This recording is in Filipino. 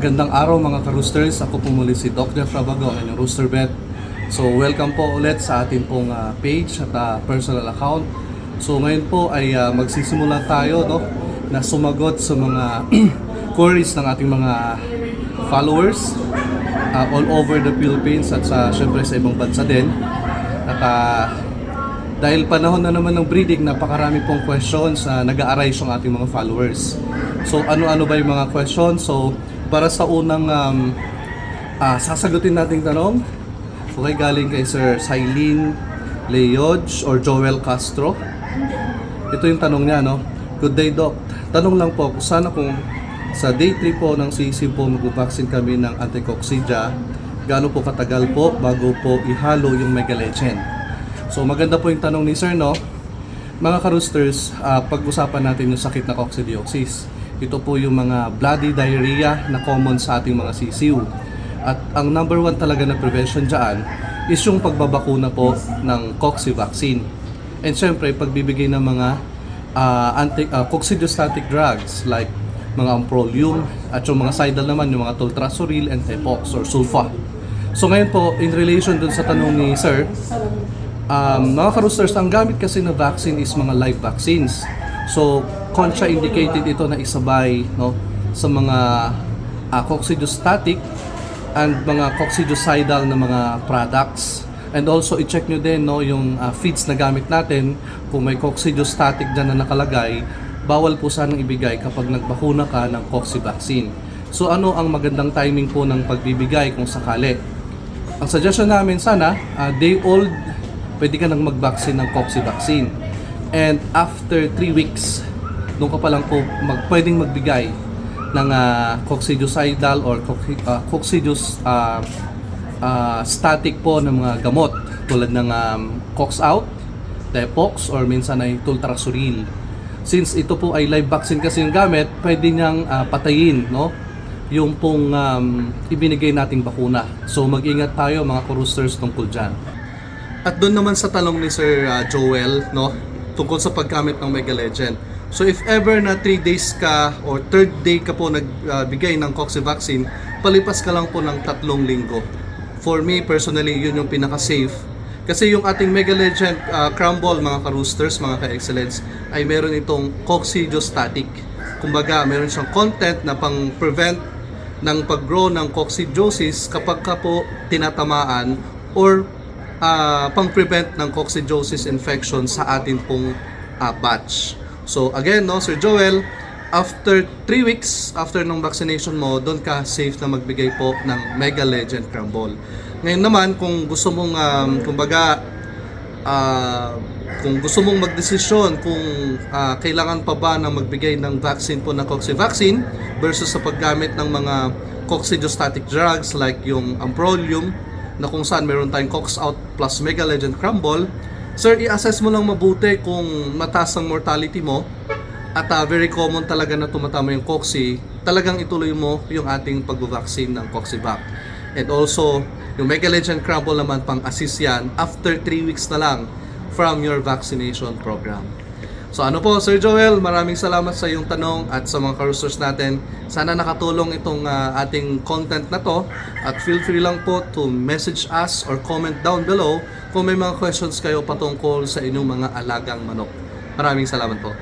Magandang araw mga ka-roosters. Ako po muli si Doc Jeff Rabago, ang inyong rooster vet. So welcome po ulit sa ating pong page at personal account. So ngayon po ay magsisimula tayo na sumagot sa mga queries ng ating mga followers all over the Philippines at syempre sa ibang bansa din. At dahil panahon na naman ng breeding, napakarami pong questions na nag-a-arise yung ating mga followers. So ano-ano ba yung mga questions? So para sa unang sasagutin nating tanong, okay, galing kay Sir Silene Leodge or Joel Castro. Ito yung tanong niya, no? Good day, Doc. Tanong lang po, sana kung sa day 3 po ng sisiw po mag-vaccine kami ng anti-coccidia, gaano po katagal po bago po ihalo yung Mega Legend? So maganda po yung tanong ni Sir, no? Mga ka-roosters, pag-usapan natin yung sakit na coccidiosis. Ito po yung mga bloody diarrhea na common sa ating mga sisiw. At ang number 1 talaga na prevention dyan is yung pagbabakuna po ng cocci vaccine. And syempre, pagbibigay ng mga coccidiostatic drugs like mga amprolium at yung mga sidal naman, yung mga toltrasuril and Tepox or sulfa. So ngayon po, in relation dun sa tanong ni Sir, mga ka-roosters, ang gamit kasi na vaccine is mga live vaccines. So, contraindicated ito na isabay sa mga coccidiostatic and mga coccidiocidal na mga products. And also, i-check nyo din yung feeds na gamit natin. Kung may coccidiostatic dyan na nakalagay, bawal po sanang ibigay kapag nagbakuna ka ng cocci vaccine. So, ano ang magandang timing po ng pagbibigay kung sakali? Ang suggestion namin sana, day old, pwede ka nang mag-vaccine ng cocci vaccine. And after 3 weeks, doon ka pa lang po pwedeng magbigay ng coccidiocidal or static po ng mga gamot tulad ng Cox-Out, Tepox, or minsan ay toltrasuril. Since ito po ay live vaccine kasi yung gamit, pwede niyang patayin yung pong ibinigay nating bakuna. So mag-ingat tayo mga ka-roosters tungkol dyan. At doon naman sa tanong ni Sir Joel, tungkol sa paggamit ng Mega Legend. So if ever na 3 days ka or 3rd day ka po nagbigay ng cocci vaccine, palipas ka lang po ng 3 linggo. For me personally, yun yung pinaka-safe. Kasi yung ating Mega Legend crumble, mga ka-roosters, mga ka-excellence, ay meron itong coccidiostatic. Kumbaga, meron siyang content na pang-prevent ng pag-grow ng coccidiosis kapag ka po tinatamaan or pang-prevent ng coccidiosis infection sa atin pong batch. So again, Sir Joel, after 3 weeks after ng vaccination mo, doon ka safe na magbigay po ng Mega Legend Crumble. Ngayon naman, kung gusto mong kung gusto mong magdesisyon kung kailangan pa ba na magbigay ng vaccine po na cocci vaccine versus sa paggamit ng mga coccidiostatic drugs like yung amprolium, na kung saan meron tayong Cox-Out plus Mega Legend Crumble, sir, i-assess mo lang mabuti kung mataas ang mortality mo at very common talaga na tumatama yung cocci, talagang ituloy mo yung ating pag-vaccine ng Coccivac. And also, yung Mega Legend Crumble naman pang-assist yan after 3 weeks na lang from your vaccination program. So ano po, Sir Joel, maraming salamat sa iyong tanong at sa mga ka-roosters natin. Sana nakatulong itong ating content na to at feel free lang po to message us or comment down below kung may mga questions kayo patungkol sa inyong mga alagang manok. Maraming salamat po.